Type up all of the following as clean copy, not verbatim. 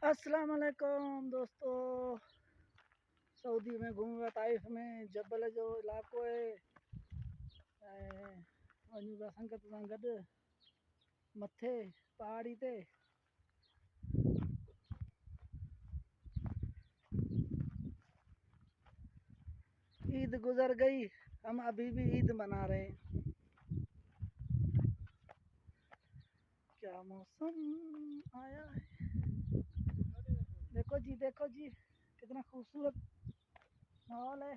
अस्सलाम वालेकुम दोस्तों। सऊदी में घूमूंगा, ताइफ में जबल जो इलाक़ो है। वञूं संगत सां गॾु मथे पहाड़ी ते। ईद गुजर गई, हम अभी भी ईद मना रहे हैं। क्या मौसम आया है, देखो जी कितना खूबसूरत माहौल है।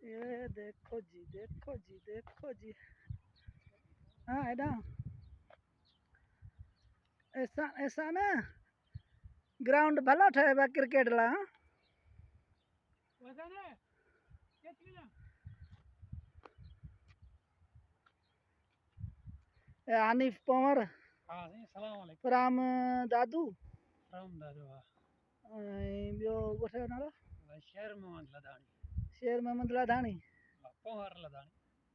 ये देखो जी। हाँ एडा ऐसा ऐसा ना ग्राउंड भला ठहे क्रिकेट ला। हानिफ पंवर राम दादू ॿियो ॻोठ जो नालो शेर मोहम्मद लाधाणी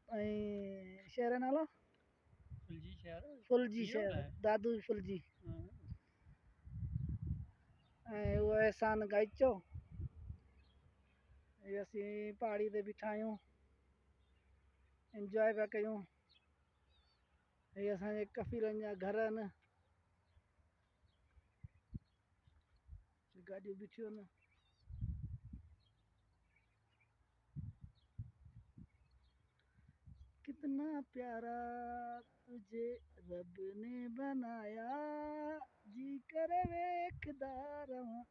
ऐं शेर जो नालो फुलजी शेर दादू फुलजी ऐं उहो एहसान गाइचो। असीं पहाड़ी ते बीठा आहियूं, इंजॉय पिया कयूं। हे असांजे कफ़ीलनि जा घर आहिनि, गाॾियूं बीठियूं आहिनि। कितना प्यारा तुझे रब ने बनाया, जी करे वेखदा रवां।